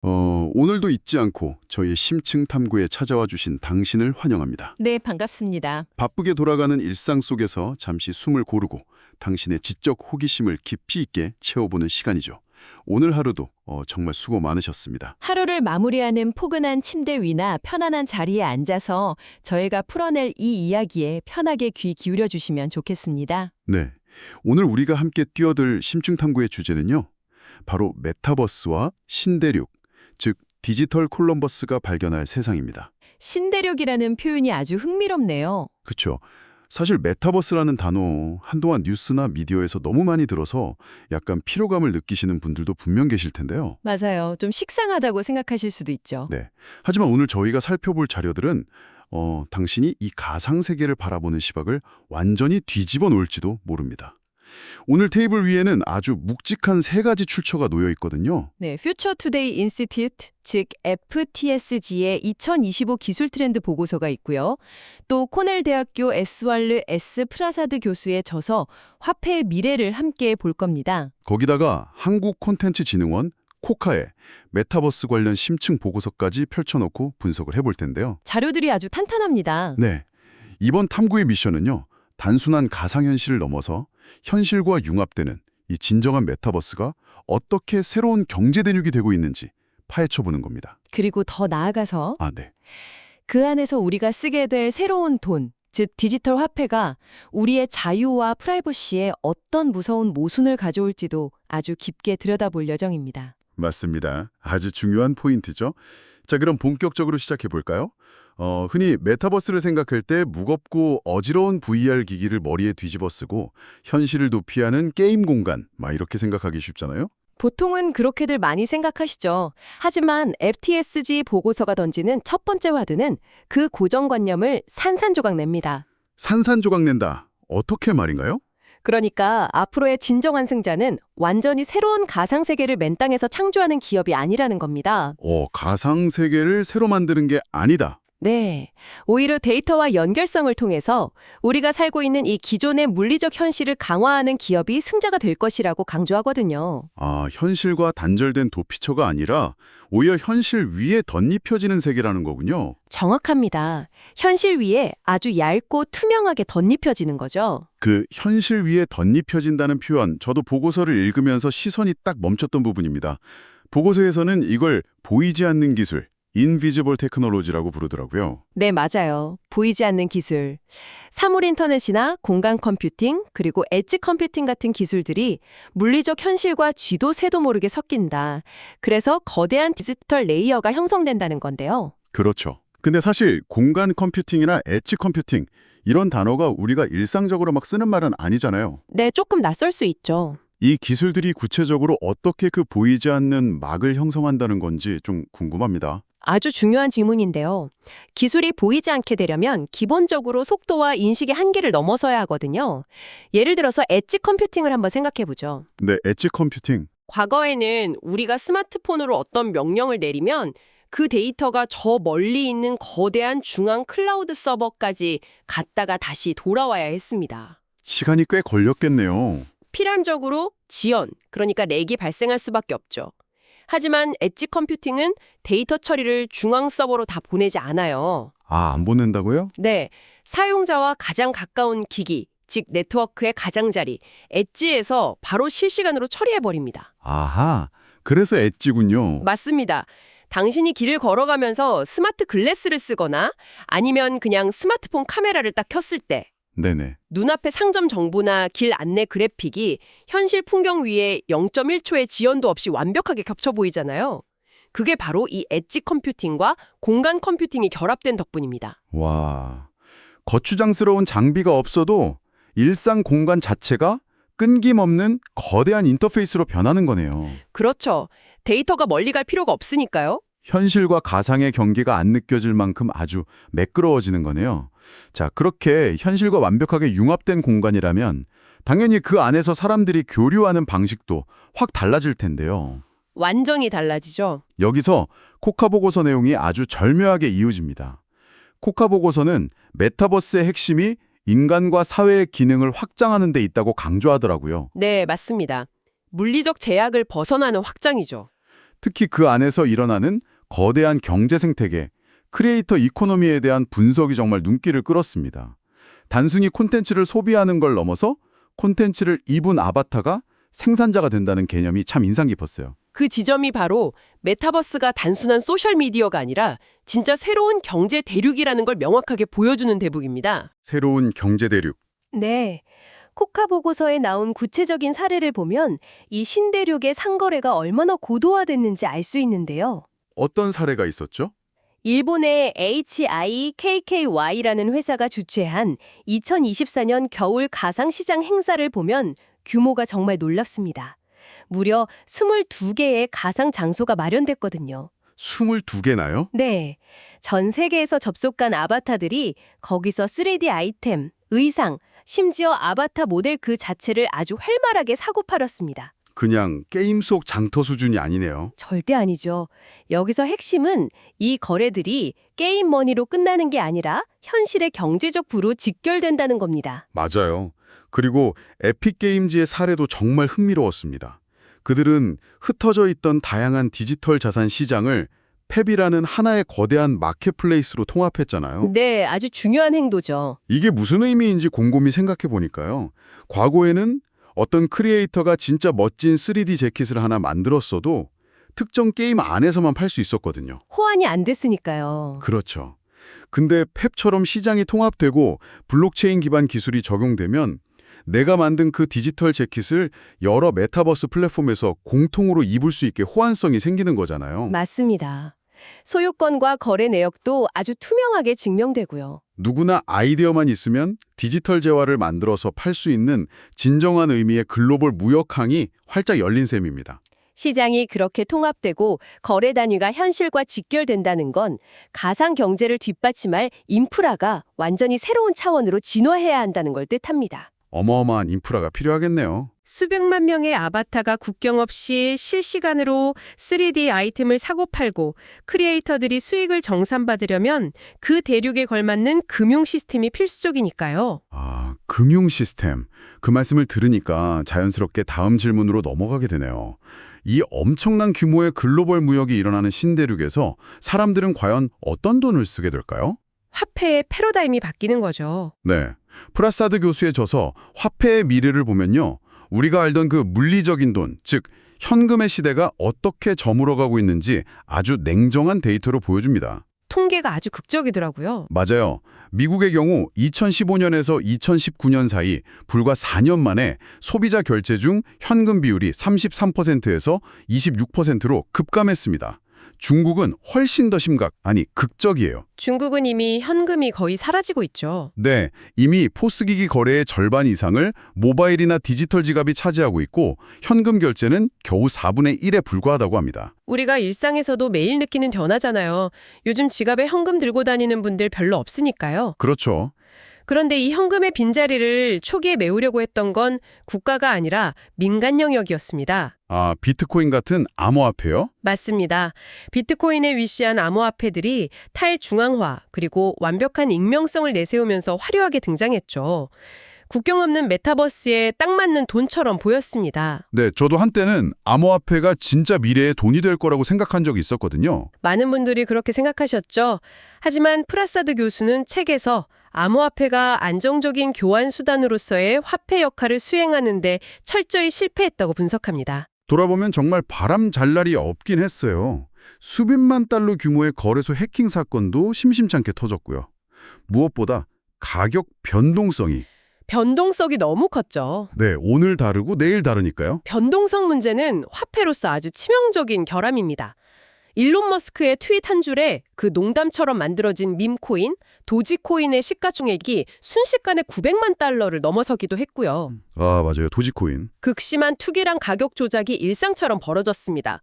오늘도 잊지 않고 저희의 심층 탐구에 찾아와 주신 당신을 환영합니다. 네, 반갑습니다. 바쁘게 돌아가는 일상 속에서 잠시 숨을 고르고 당신의 지적 호기심을 깊이 있게 채워보는 시간이죠. 오늘 하루도 정말 수고 많으셨습니다. 하루를 마무리하는 포근한 침대 위나 편안한 자리에 앉아서 저희가 풀어낼 이 이야기에 편하게 귀 기울여 주시면 좋겠습니다. 네, 오늘 우리가 함께 뛰어들 심층 탐구의 주제는요. 바로 메타버스와 신대륙, 즉 디지털 콜럼버스가 발견할 세상입니다. 신대륙이라는 표현이 아주 흥미롭네요. 그렇죠. 사실 메타버스라는 단어 한동안 뉴스나 미디어에서 너무 많이 들어서 약간 피로감을 느끼시는 분들도 분명 계실 텐데요. 맞아요. 좀 식상하다고 생각하실 수도 있죠. 네. 하지만 오늘 저희가 살펴볼 자료들은 당신이 이 가상세계를 바라보는 시각을 완전히 뒤집어 놓을지도 모릅니다. 오늘 테이블 위에는 아주 묵직한 세 가지 출처가 놓여 있거든요. 네, Future Today Institute, 즉 FTSG의 2025 기술 트렌드 보고서가 있고요. 또 코넬 대학교 에스왈르 S 프라사드 교수의 저서 화폐의 미래를 함께 볼 겁니다. 거기다가 한국콘텐츠진흥원 코카의 메타버스 관련 심층 보고서까지 펼쳐놓고 분석을 해볼 텐데요. 자료들이 아주 탄탄합니다. 네, 이번 탐구의 미션은요. 단순한 가상현실을 넘어서 현실과 융합되는 이 진정한 메타버스가 어떻게 새로운 경제 대륙이 되고 있는지 파헤쳐보는 겁니다. 그리고 더 나아가서 네. 그 안에서 우리가 쓰게 될 새로운 돈, 즉 디지털 화폐가 우리의 자유와 프라이버시에 어떤 무서운 모순을 가져올지도 아주 깊게 들여다볼 예정입니다. 맞습니다. 아주 중요한 포인트죠. 자, 그럼 본격적으로 시작해볼까요? 흔히 메타버스를 생각할 때 무겁고 어지러운 VR 기기를 머리에 뒤집어 쓰고 현실을 도피하는 게임 공간, 막 이렇게 생각하기 쉽잖아요? 보통은 그렇게들 많이 생각하시죠. 하지만 FTSG 보고서가 던지는 첫 번째 와드는 그 고정관념을 산산조각 냅니다. 산산조각 낸다. 어떻게 말인가요? 그러니까 앞으로의 진정한 승자는 완전히 새로운 가상세계를 맨 땅에서 창조하는 기업이 아니라는 겁니다. 가상세계를 새로 만드는 게 아니다. 네, 오히려 데이터와 연결성을 통해서 우리가 살고 있는 이 기존의 물리적 현실을 강화하는 기업이 승자가 될 것이라고 강조하거든요. 현실과 단절된 도피처가 아니라 오히려 현실 위에 덧입혀지는 세계라는 거군요. 정확합니다. 현실 위에 아주 얇고 투명하게 덧입혀지는 거죠. 그 현실 위에 덧입혀진다는 표현, 저도 보고서를 읽으면서 시선이 딱 멈췄던 부분입니다. 보고서에서는 이걸 보이지 않는 기술, Invisible Technology라고 부르더라고요. 네, 맞아요. 보이지 않는 기술. 사물 인터넷이나 공간 컴퓨팅, 그리고 엣지 컴퓨팅 같은 기술들이 물리적 현실과 쥐도 새도 모르게 섞인다. 그래서 거대한 디지털 레이어가 형성된다는 건데요. 그렇죠. 근데 사실 공간 컴퓨팅이나 엣지 컴퓨팅 이런 단어가 우리가 일상적으로 막 쓰는 말은 아니잖아요. 네, 조금 낯설 수 있죠. 이 기술들이 구체적으로 어떻게 그 보이지 않는 막을 형성한다는 건지 좀 궁금합니다. 아주 중요한 질문인데요. 기술이 보이지 않게 되려면 기본적으로 속도와 인식의 한계를 넘어서야 하거든요. 예를 들어서 엣지 컴퓨팅을 한번 생각해 보죠. 네, 엣지 컴퓨팅. 과거에는 우리가 스마트폰으로 어떤 명령을 내리면 그 데이터가 저 멀리 있는 거대한 중앙 클라우드 서버까지 갔다가 다시 돌아와야 했습니다. 시간이 꽤 걸렸겠네요. 필연적으로 지연, 그러니까 렉이 발생할 수밖에 없죠. 하지만 엣지 컴퓨팅은 데이터 처리를 중앙 서버로 다 보내지 않아요. 안 보낸다고요? 네, 사용자와 가장 가까운 기기, 즉 네트워크의 가장자리, 엣지에서 바로 실시간으로 처리해버립니다. 아하, 그래서 엣지군요. 맞습니다. 당신이 길을 걸어가면서 스마트 글래스를 쓰거나 아니면 그냥 스마트폰 카메라를 딱 켰을 때 네네. 눈앞의 상점 정보나 길 안내 그래픽이 현실 풍경 위에 0.1초의 지연도 없이 완벽하게 겹쳐 보이잖아요. 그게 바로 이 엣지 컴퓨팅과 공간 컴퓨팅이 결합된 덕분입니다. 와, 거추장스러운 장비가 없어도 일상 공간 자체가 끊김없는 거대한 인터페이스로 변하는 거네요. 그렇죠. 데이터가 멀리 갈 필요가 없으니까요. 현실과 가상의 경계가 안 느껴질 만큼 아주 매끄러워지는 거네요. 자, 그렇게 현실과 완벽하게 융합된 공간이라면 당연히 그 안에서 사람들이 교류하는 방식도 확 달라질 텐데요. 완전히 달라지죠. 여기서 코카 보고서 내용이 아주 절묘하게 이어집니다. 코카 보고서는 메타버스의 핵심이 인간과 사회의 기능을 확장하는 데 있다고 강조하더라고요. 네, 맞습니다. 물리적 제약을 벗어나는 확장이죠. 특히 그 안에서 일어나는 거대한 경제 생태계, 크리에이터 이코노미에 대한 분석이 정말 눈길을 끌었습니다. 단순히 콘텐츠를 소비하는 걸 넘어서 콘텐츠를 입은 아바타가 생산자가 된다는 개념이 참 인상 깊었어요. 그 지점이 바로 메타버스가 단순한 소셜미디어가 아니라 진짜 새로운 경제 대륙이라는 걸 명확하게 보여주는 대목입니다. 새로운 경제 대륙. 네. 코카 보고서에 나온 구체적인 사례를 보면 이 신대륙의 상거래가 얼마나 고도화됐는지 알 수 있는데요. 어떤 사례가 있었죠? 일본의 HIKKY라는 회사가 주최한 2024년 겨울 가상시장 행사를 보면 규모가 정말 놀랍습니다. 무려 22개의 가상 장소가 마련됐거든요. 22개나요? 네. 전 세계에서 접속한 아바타들이 거기서 3D 아이템, 의상, 심지어 아바타 모델 그 자체를 아주 활발하게 사고 팔았습니다. 그냥 게임 속 장터 수준이 아니네요. 절대 아니죠. 여기서 핵심은 이 거래들이 게임 머니로 끝나는 게 아니라 현실의 경제적 부로 직결된다는 겁니다. 맞아요. 그리고 에픽게임즈의 사례도 정말 흥미로웠습니다. 그들은 흩어져 있던 다양한 디지털 자산 시장을 펩이라는 하나의 거대한 마켓플레이스로 통합했잖아요. 네, 아주 중요한 행도죠. 이게 무슨 의미인지 곰곰이 생각해 보니까요. 과거에는 어떤 크리에이터가 진짜 멋진 3D 재킷을 하나 만들었어도 특정 게임 안에서만 팔 수 있었거든요. 호환이 안 됐으니까요. 그렇죠. 근데 펩처럼 시장이 통합되고 블록체인 기반 기술이 적용되면 내가 만든 그 디지털 재킷을 여러 메타버스 플랫폼에서 공통으로 입을 수 있게 호환성이 생기는 거잖아요. 맞습니다. 소유권과 거래 내역도 아주 투명하게 증명되고요. 누구나 아이디어만 있으면 디지털 재화를 만들어서 팔 수 있는 진정한 의미의 글로벌 무역항이 활짝 열린 셈입니다. 시장이 그렇게 통합되고 거래 단위가 현실과 직결된다는 건 가상 경제를 뒷받침할 인프라가 완전히 새로운 차원으로 진화해야 한다는 걸 뜻합니다. 어마어마한 인프라가 필요하겠네요. 수백만 명의 아바타가 국경 없이 실시간으로 3D 아이템을 사고 팔고 크리에이터들이 수익을 정산받으려면 그 대륙에 걸맞는 금융 시스템이 필수적이니까요. 아, 금융 시스템. 그 말씀을 들으니까 자연스럽게 다음 질문으로 넘어가게 되네요. 이 엄청난 규모의 글로벌 무역이 일어나는 신대륙에서 사람들은 과연 어떤 돈을 쓰게 될까요? 화폐의 패러다임이 바뀌는 거죠. 네. 프라사드 교수의 저서 화폐의 미래를 보면요. 우리가 알던 그 물리적인 돈, 즉 현금의 시대가 어떻게 저물어가고 있는지 아주 냉정한 데이터로 보여줍니다. 통계가 아주 극적이더라고요. 맞아요. 미국의 경우 2015년에서 2019년 사이 불과 4년 만에 소비자 결제 중 현금 비율이 33%에서 26%로 급감했습니다. 중국은 훨씬 더 아니 극적이에요. 중국은 이미 현금이 거의 사라지고 있죠. 네, 이미 포스기기 거래의 절반 이상을 모바일이나 디지털 지갑이 차지하고 있고 현금 결제는 겨우 4분의 1에 불과하다고 합니다. 우리가 일상에서도 매일 느끼는 변화잖아요. 요즘 지갑에 현금 들고 다니는 분들 별로 없으니까요. 그렇죠. 그런데 이 현금의 빈자리를 초기에 메우려고 했던 건 국가가 아니라 민간 영역이었습니다. 아, 비트코인 같은 암호화폐요? 맞습니다. 비트코인에 위시한 암호화폐들이 탈중앙화 그리고 완벽한 익명성을 내세우면서 화려하게 등장했죠. 국경 없는 메타버스에 딱 맞는 돈처럼 보였습니다. 네, 저도 한때는 암호화폐가 진짜 미래의 돈이 될 거라고 생각한 적이 있었거든요. 많은 분들이 그렇게 생각하셨죠. 하지만 프라사드 교수는 책에서 암호화폐가 안정적인 교환 수단으로서의 화폐 역할을 수행하는데 철저히 실패했다고 분석합니다. 돌아보면 정말 바람 잘 날이 없긴 했어요. 수백만 달러 규모의 거래소 해킹 사건도 심심찮게 터졌고요. 무엇보다 가격 변동성이 너무 컸죠. 네, 오늘 다르고 내일 다르니까요. 변동성 문제는 화폐로서 아주 치명적인 결함입니다. 일론 머스크의 트윗 한 줄에 그 농담처럼 만들어진 밈코인, 도지코인의 시가총액이 순식간에 900만 달러를 넘어서기도 했고요. 아, 맞아요. 도지코인. 극심한 투기랑 가격 조작이 일상처럼 벌어졌습니다.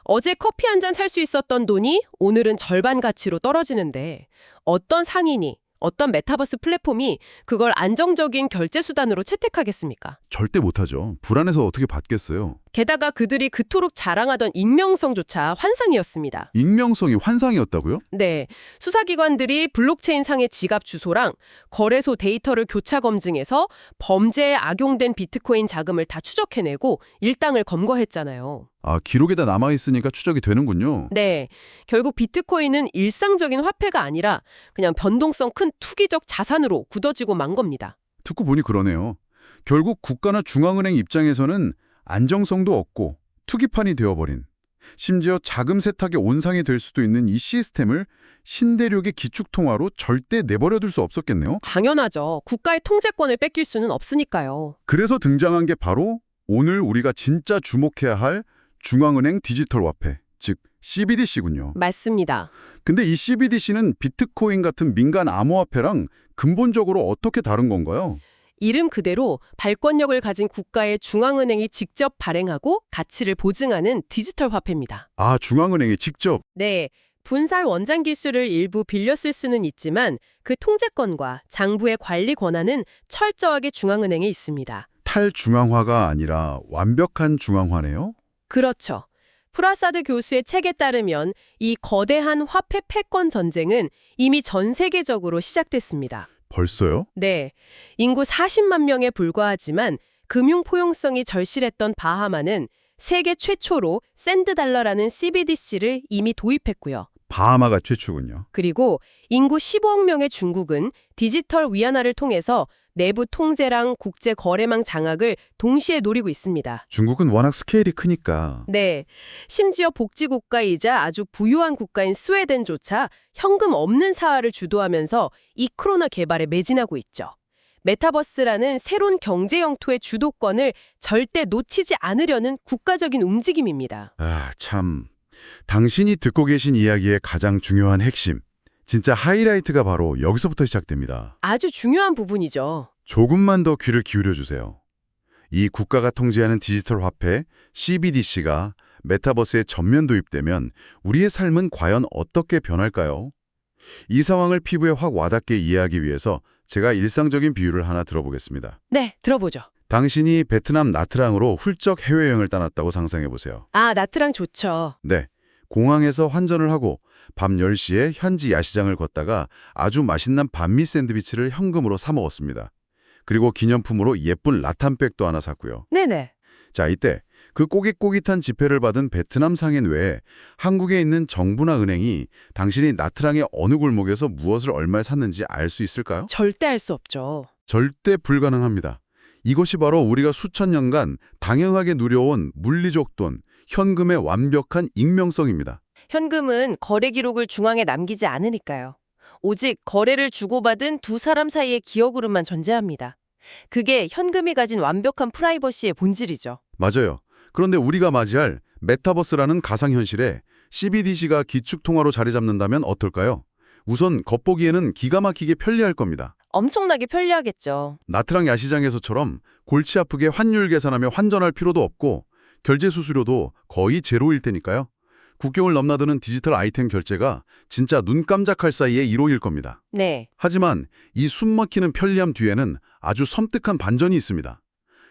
어제 커피 한 잔 살 수 있었던 돈이 오늘은 절반 가치로 떨어지는데 어떤 상인이, 어떤 메타버스 플랫폼이 그걸 안정적인 결제 수단으로 채택하겠습니까? 절대 못하죠. 불안해서 어떻게 받겠어요. 게다가 그들이 그토록 자랑하던 익명성조차 환상이었습니다. 익명성이 환상이었다고요? 네, 수사기관들이 블록체인상의 지갑 주소랑 거래소 데이터를 교차 검증해서 범죄에 악용된 비트코인 자금을 다 추적해내고 일당을 검거했잖아요. 아, 기록에다 남아있으니까 추적이 되는군요. 네, 결국 비트코인은 일상적인 화폐가 아니라 그냥 변동성 큰 투기적 자산으로 굳어지고 만 겁니다. 듣고 보니 그러네요. 결국 국가나 중앙은행 입장에서는 안정성도 없고 투기판이 되어버린, 심지어 자금 세탁의 온상이 될 수도 있는 이 시스템을 신대륙의 기축통화로 절대 내버려둘 수 없었겠네요. 당연하죠. 국가의 통제권을 뺏길 수는 없으니까요. 그래서 등장한 게 바로 오늘 우리가 진짜 주목해야 할 중앙은행 디지털 화폐, 즉 CBDC군요. 맞습니다. 근데 이 CBDC는 비트코인 같은 민간 암호화폐랑 근본적으로 어떻게 다른 건가요? 이름 그대로 발권력을 가진 국가의 중앙은행이 직접 발행하고 가치를 보증하는 디지털 화폐입니다. 아, 중앙은행이 직접. 네, 분할 원장 기술을 일부 빌려 쓸 수는 있지만 그 통제권과 장부의 관리 권한은 철저하게 중앙은행에 있습니다. 탈중앙화가 아니라 완벽한 중앙화네요? 그렇죠. 프라사드 교수의 책에 따르면 이 거대한 화폐 패권 전쟁은 이미 전 세계적으로 시작됐습니다. 벌써요? 네, 인구 40만 명에 불과하지만 금융 포용성이 절실했던 바하마는 세계 최초로 샌드달러라는 CBDC를 이미 도입했고요. 바하마가 최초군요. 그리고 인구 15억 명의 중국은 디지털 위안화를 통해서 내부 통제랑 국제 거래망 장악을 동시에 노리고 있습니다. 중국은 워낙 스케일이 크니까. 네, 심지어 복지국가이자 아주 부유한 국가인 스웨덴조차 현금 없는 사활을 주도하면서 이 코로나 개발에 매진하고 있죠. 메타버스라는 새로운 경제 영토의 주도권을 절대 놓치지 않으려는 국가적인 움직임입니다. 아, 참. 당신이 듣고 계신 이야기의 가장 중요한 핵심. 진짜 하이라이트가 바로 여기서부터 시작됩니다. 아주 중요한 부분이죠. 조금만 더 귀를 기울여 주세요. 이 국가가 통제하는 디지털 화폐 CBDC가 메타버스에 전면 도입되면 우리의 삶은 과연 어떻게 변할까요? 이 상황을 피부에 확 와닿게 이해하기 위해서 제가 일상적인 비유를 하나 들어보겠습니다. 네, 들어보죠. 당신이 베트남 나트랑으로 훌쩍 해외여행을 떠났다고 상상해 보세요. 아, 나트랑 좋죠. 네, 공항에서 환전을 하고 밤 10시에 현지 야시장을 걷다가 아주 맛있는 반미 샌드위치를 현금으로 사 먹었습니다. 그리고 기념품으로 예쁜 라탄백도 하나 샀고요. 네네. 자, 이때 그 꼬깃꼬깃한 지폐를 받은 베트남 상인 외에 한국에 있는 정부나 은행이 당신이 나트랑의 어느 골목에서 무엇을 얼마에 샀는지 알 수 있을까요? 절대 알 수 없죠. 절대 불가능합니다. 이것이 바로 우리가 수천 년간 당연하게 누려온 물리적 돈, 현금의 완벽한 익명성입니다. 현금은 거래 기록을 중앙에 남기지 않으니까요. 오직 거래를 주고받은 두 사람 사이의 기억으로만 존재합니다. 그게 현금이 가진 완벽한 프라이버시의 본질이죠. 맞아요. 그런데 우리가 맞이할 메타버스라는 가상현실에 CBDC가 기축통화로 자리 잡는다면 어떨까요? 우선 겉보기에는 기가 막히게 편리할 겁니다. 엄청나게 편리하겠죠. 나트랑 야시장에서처럼 골치 아프게 환율 계산하며 환전할 필요도 없고 결제 수수료도 거의 제로일 테니까요. 국경을 넘나드는 디지털 아이템 결제가 진짜 눈 깜짝할 사이에 이루어질 겁니다. 네. 하지만 이 숨막히는 편리함 뒤에는 아주 섬뜩한 반전이 있습니다.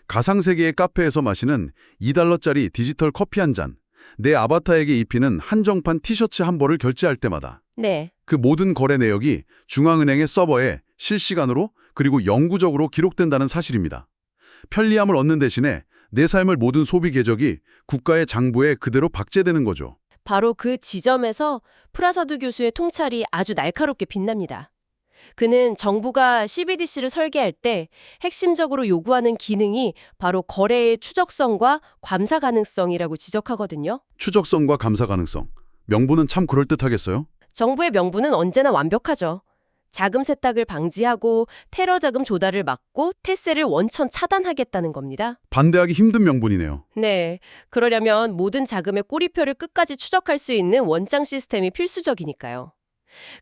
가상세계의 카페에서 마시는 2달러짜리 디지털 커피 한 잔, 내 아바타에게 입히는 한정판 티셔츠 한 벌을 결제할 때마다 네. 그 모든 거래 내역이 중앙은행의 서버에 실시간으로 그리고 영구적으로 기록된다는 사실입니다. 편리함을 얻는 대신에 내 삶의 모든 소비 궤적이 국가의 장부에 그대로 박제되는 거죠. 바로 그 지점에서 프라사드 교수의 통찰이 아주 날카롭게 빛납니다. 그는 정부가 CBDC를 설계할 때 핵심적으로 요구하는 기능이 바로 거래의 추적성과 감사 가능성이라고 지적하거든요. 추적성과 감사 가능성. 명분은 참 그럴듯하겠어요? 정부의 명분은 언제나 완벽하죠. 자금 세탁을 방지하고 테러 자금 조달을 막고 태세를 원천 차단하겠다는 겁니다. 반대하기 힘든 명분이네요. 네, 그러려면 모든 자금의 꼬리표를 끝까지 추적할 수 있는 원장 시스템이 필수적이니까요.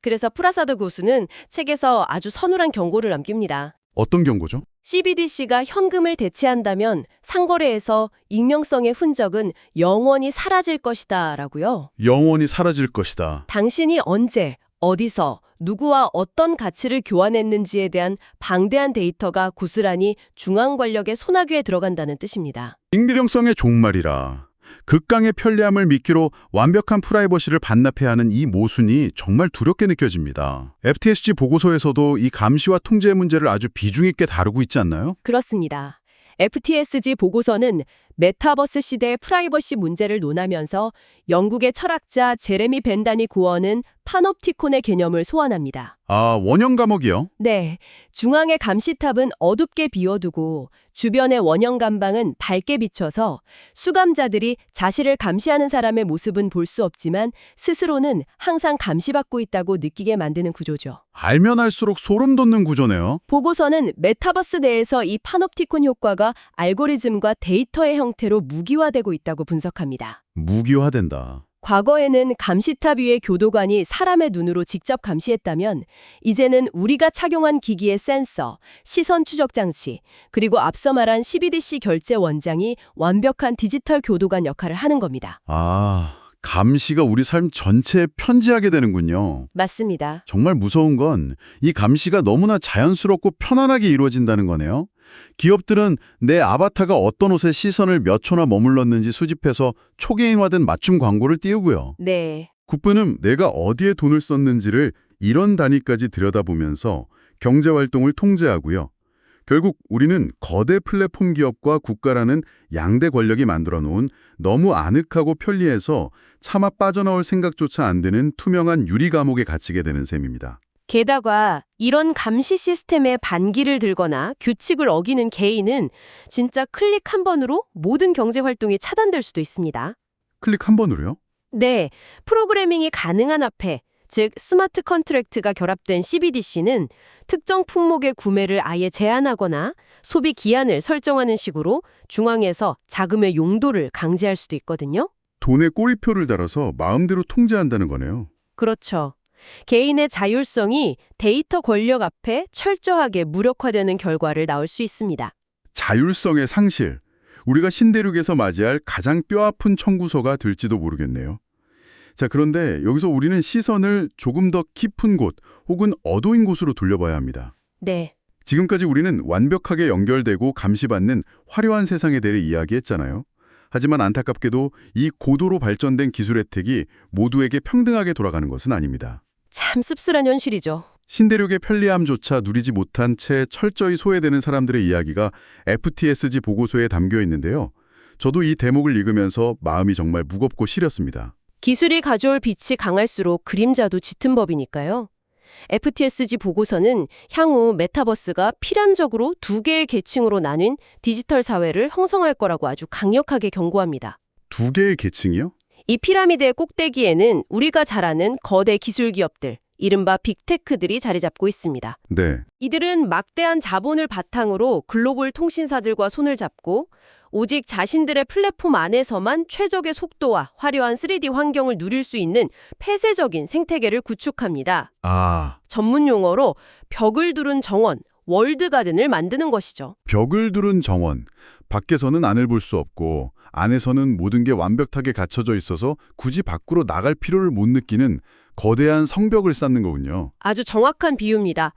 그래서 프라사드 교수는 책에서 아주 서늘한 경고를 남깁니다. 어떤 경고죠? CBDC가 현금을 대체한다면 상거래에서 익명성의 흔적은 영원히 사라질 것이다 라고요. 영원히 사라질 것이다. 당신이 언제, 어디서, 누구와 어떤 가치를 교환했는지에 대한 방대한 데이터가 고스란히 중앙 권력의 손아귀에 들어간다는 뜻입니다. 익명성의 종말이라. 극강의 편리함을 미끼로 완벽한 프라이버시를 반납해야 하는 이 모순이 정말 두렵게 느껴집니다. FTSG 보고서에서도 이 감시와 통제 문제를 아주 비중 있게 다루고 있지 않나요? 그렇습니다. FTSG 보고서는 메타버스 시대의 프라이버시 문제를 논하면서 영국의 철학자 제레미 벤단이 구어는 파놉티콘의 개념을 소환합니다. 아, 원형 감옥이요? 네, 중앙의 감시탑은 어둡게 비워두고 주변의 원형 감방은 밝게 비춰서 수감자들이 자신을 감시하는 사람의 모습은 볼 수 없지만 스스로는 항상 감시받고 있다고 느끼게 만드는 구조죠. 알면 알수록 소름 돋는 구조네요. 보고서는 메타버스 내에서 이 파놉티콘 효과가 알고리즘과 데이터의 형태로 무기화되고 있다고 분석합니다. 무기화된다. 과거에는 감시탑 위의 교도관이 사람의 눈으로 직접 감시했다면 이제는 우리가 착용한 기기의 센서, 시선 추적 장치, 그리고 앞서 말한 CBDC 결제 원장이 완벽한 디지털 교도관 역할을 하는 겁니다. 아, 감시가 우리 삶 전체에 편지하게 되는군요. 맞습니다. 정말 무서운 건 이 감시가 너무나 자연스럽고 편안하게 이루어진다는 거네요. 기업들은 내 아바타가 어떤 옷에 시선을 몇 초나 머물렀는지 수집해서 초개인화된 맞춤 광고를 띄우고요. 네. 국부는 내가 어디에 돈을 썼는지를 이런 단위까지 들여다보면서 경제활동을 통제하고요. 결국 우리는 거대 플랫폼 기업과 국가라는 양대 권력이 만들어 놓은 너무 아늑하고 편리해서 차마 빠져나올 생각조차 안 되는 투명한 유리 감옥에 갇히게 되는 셈입니다. 게다가 이런 감시 시스템에 반기를 들거나 규칙을 어기는 개인은 진짜 클릭 한 번으로 모든 경제 활동이 차단될 수도 있습니다. 클릭 한 번으로요? 네, 프로그래밍이 가능한 화폐, 즉 스마트 컨트랙트가 결합된 CBDC는 특정 품목의 구매를 아예 제한하거나 소비 기한을 설정하는 식으로 중앙에서 자금의 용도를 강제할 수도 있거든요. 돈에 꼬리표를 달아서 마음대로 통제한다는 거네요. 그렇죠. 개인의 자율성이 데이터 권력 앞에 철저하게 무력화되는 결과를 낳을 수 있습니다. 자율성의 상실. 우리가 신대륙에서 맞이할 가장 뼈아픈 청구서가 될지도 모르겠네요. 자, 그런데 여기서 우리는 시선을 조금 더 깊은 곳 혹은 어두운 곳으로 돌려봐야 합니다. 네. 지금까지 우리는 완벽하게 연결되고 감시받는 화려한 세상에 대해 이야기했잖아요. 하지만 안타깝게도 이 고도로 발전된 기술 혜택이 모두에게 평등하게 돌아가는 것은 아닙니다. 참 씁쓸한 현실이죠. 신대륙의 편리함조차 누리지 못한 채 철저히 소외되는 사람들의 이야기가 FTSG 보고서에 담겨 있는데요. 저도 이 대목을 읽으면서 마음이 정말 무겁고 시렸습니다. 기술이 가져올 빛이 강할수록 그림자도 짙은 법이니까요. FTSG 보고서는 향후 메타버스가 필연적으로 두 개의 계층으로 나뉜 디지털 사회를 형성할 거라고 아주 강력하게 경고합니다. 두 개의 계층이요? 이 피라미드의 꼭대기에는 우리가 잘 아는 거대 기술 기업들, 이른바 빅테크들이 자리 잡고 있습니다. 네. 이들은 막대한 자본을 바탕으로 글로벌 통신사들과 손을 잡고 오직 자신들의 플랫폼 안에서만 최적의 속도와 화려한 3D 환경을 누릴 수 있는 폐쇄적인 생태계를 구축합니다. 아, 전문 용어로 벽을 두른 정원, 월드가든을 만드는 것이죠. 벽을 두른 정원. 밖에서는 안을 볼 수 없고 안에서는 모든 게 완벽하게 갖춰져 있어서 굳이 밖으로 나갈 필요를 못 느끼는 거대한 성벽을 쌓는 거군요. 아주 정확한 비유입니다.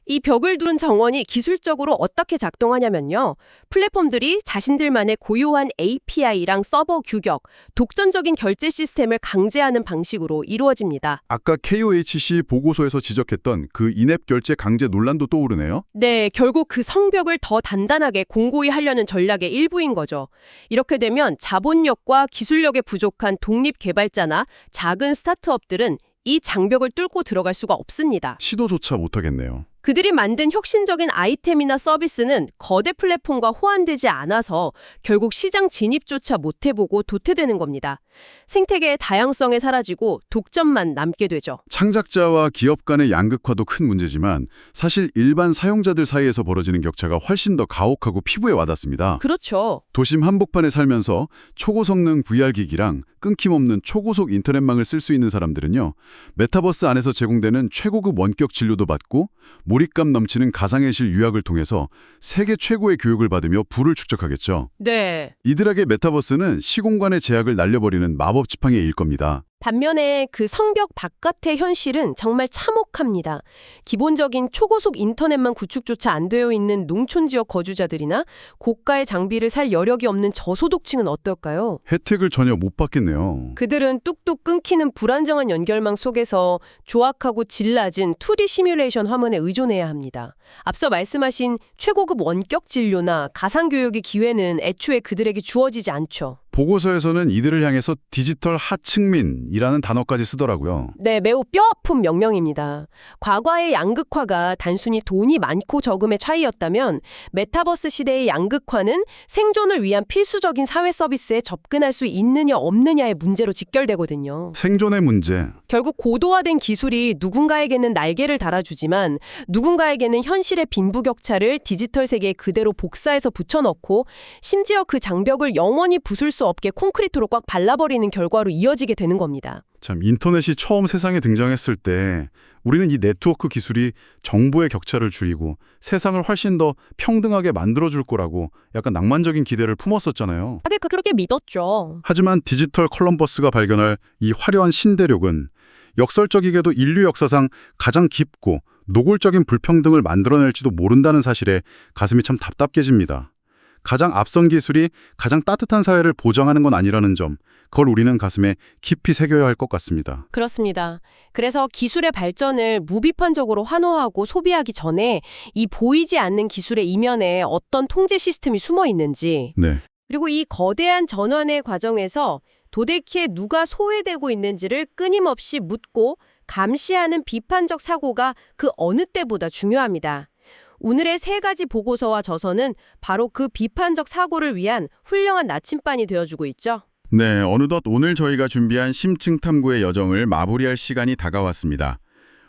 이 벽을 두른 정원이 기술적으로 어떻게 작동하냐면요. 플랫폼들이 자신들만의 고유한 API랑 서버 규격, 독점적인 결제 시스템을 강제하는 방식으로 이루어집니다. 아까 KOHC 보고서에서 지적했던 그 인앱 결제 강제 논란도 떠오르네요. 네, 결국 그 성벽을 더 단단하게 공고히 하려는 전략의 일부인 거죠. 이렇게 되면 자본력과 기술력에 부족한 독립 개발자나 작은 스타트업들은 이 장벽을 뚫고 들어갈 수가 없습니다. 시도조차 못하겠네요. 그들이 만든 혁신적인 아이템이나 서비스는 거대 플랫폼과 호환되지 않아서 결국 시장 진입조차 못해보고 도태되는 겁니다. 생태계의 다양성이 사라지고 독점만 남게 되죠. 창작자와 기업 간의 양극화도 큰 문제지만 사실 일반 사용자들 사이에서 벌어지는 격차가 훨씬 더 가혹하고 피부에 와닿습니다. 그렇죠. 도심 한복판에 살면서 초고성능 VR 기기랑 끊김없는 초고속 인터넷망을 쓸 수 있는 사람들은요. 메타버스 안에서 제공되는 최고급 원격 진료도 받고 몰입감 넘치는 가상현실 유학을 통해서 세계 최고의 교육을 받으며 부를 축적하겠죠. 네. 이들에게 메타버스는 시공간의 제약을 날려버리는 마법 지팡이일 겁니다. 반면에 그 성벽 바깥의 현실은 정말 참혹합니다. 기본적인 초고속 인터넷만 구축조차 안 되어 있는 농촌 지역 거주자들이나 고가의 장비를 살 여력이 없는 저소득층은 어떨까요? 혜택을 전혀 못 받겠네요. 그들은 뚝뚝 끊기는 불안정한 연결망 속에서 조악하고 질 낮은 2D 시뮬레이션 화면에 의존해야 합니다. 앞서 말씀하신 최고급 원격 진료나 가상교육의 기회는 애초에 그들에게 주어지지 않죠. 보고서에서는 이들을 향해서 디지털 하층민이라는 단어까지 쓰더라고요. 네, 매우 뼈아픈 명명입니다. 과거의 양극화가 단순히 돈이 많고 적음의 차이였다면 메타버스 시대의 양극화는 생존을 위한 필수적인 사회 서비스에 접근할 수 있느냐 없느냐의 문제로 직결되거든요. 생존의 문제. 결국 고도화된 기술이 누군가에게는 날개를 달아주지만 누군가에게는 현실의 빈부격차를 디지털 세계에 그대로 복사해서 붙여넣고 심지어 그 장벽을 영원히 부술 수 없게 콘크리트로 꽉 발라버리는 결과로 이어지게 되는 겁니다. 참, 인터넷이 처음 세상에 등장했을 때 우리는 이 네트워크 기술이 정보의 격차를 줄이고 세상을 훨씬 더 평등하게 만들어줄 거라고 약간 낭만적인 기대를 품었었잖아요. 그렇게 믿었죠. 하지만 디지털 컬럼버스가 발견할 이 화려한 신대륙은 역설적이게도 인류 역사상 가장 깊고 노골적인 불평등을 만들어낼지도 모른다는 사실에 가슴이 참 답답해집니다. 가장 앞선 기술이 가장 따뜻한 사회를 보장하는 건 아니라는 점, 그걸 우리는 가슴에 깊이 새겨야 할 것 같습니다. 그렇습니다. 그래서 기술의 발전을 무비판적으로 환호하고 소비하기 전에 이 보이지 않는 기술의 이면에 어떤 통제 시스템이 숨어 있는지, 네. 그리고 이 거대한 전환의 과정에서 도대체 누가 소외되고 있는지를 끊임없이 묻고 감시하는 비판적 사고가 그 어느 때보다 중요합니다. 오늘의 3가지 보고서와 저서는 바로 그 비판적 사고를 위한 훌륭한 나침반이 되어주고 있죠. 네, 어느덧 오늘 저희가 준비한 심층 탐구의 여정을 마무리할 시간이 다가왔습니다.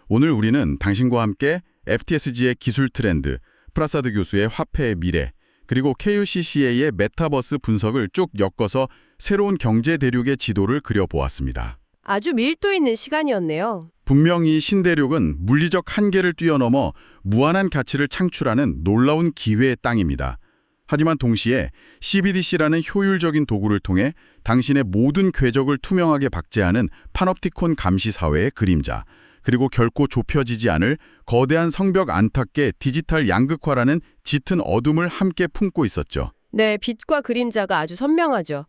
오늘 우리는 당신과 함께 FTSG의 기술 트렌드, 프라사드 교수의 화폐의 미래, 그리고 KUCCA의 메타버스 분석을 쭉 엮어서 새로운 경제 대륙의 지도를 그려보았습니다. 아주 밀도 있는 시간이었네요. 분명히 신대륙은 물리적 한계를 뛰어넘어 무한한 가치를 창출하는 놀라운 기회의 땅입니다. 하지만 동시에 CBDC라는 효율적인 도구를 통해 당신의 모든 궤적을 투명하게 박제하는 파놉티콘 감시 사회의 그림자, 그리고 결코 좁혀지지 않을 거대한 성벽 안팎의 디지털 양극화라는 짙은 어둠을 함께 품고 있었죠. 네, 빛과 그림자가 아주 선명하죠.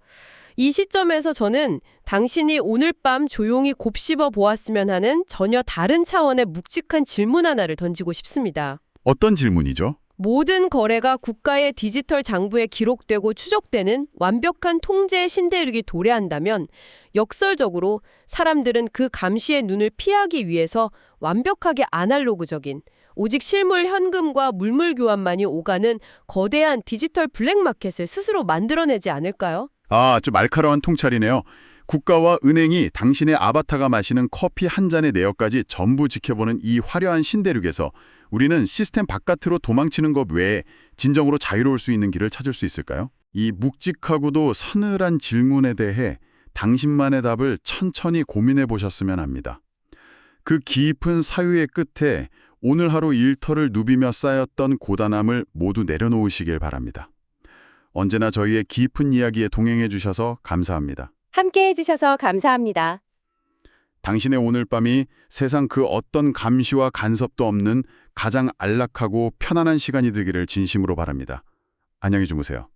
이 시점에서 저는 당신이 오늘 밤 조용히 곱씹어 보았으면 하는 전혀 다른 차원의 묵직한 질문 하나를 던지고 싶습니다. 어떤 질문이죠? 모든 거래가 국가의 디지털 장부에 기록되고 추적되는 완벽한 통제의 신대륙이 도래한다면 역설적으로 사람들은 그 감시의 눈을 피하기 위해서 완벽하게 아날로그적인 오직 실물 현금과 물물 교환만이 오가는 거대한 디지털 블랙마켓을 스스로 만들어내지 않을까요? 아, 좀 날카로운 통찰이네요. 국가와 은행이 당신의 아바타가 마시는 커피 한 잔의 내역까지 전부 지켜보는 이 화려한 신대륙에서 우리는 시스템 바깥으로 도망치는 것 외에 진정으로 자유로울 수 있는 길을 찾을 수 있을까요? 이 묵직하고도 서늘한 질문에 대해 당신만의 답을 천천히 고민해 보셨으면 합니다. 그 깊은 사유의 끝에 오늘 하루 일터를 누비며 쌓였던 고단함을 모두 내려놓으시길 바랍니다. 언제나 저희의 깊은 이야기에 동행해 주셔서 감사합니다. 함께 해주셔서 감사합니다. 당신의 오늘 밤이 세상 그 어떤 감시와 간섭도 없는 가장 안락하고 편안한 시간이 되기를 진심으로 바랍니다. 안녕히 주무세요.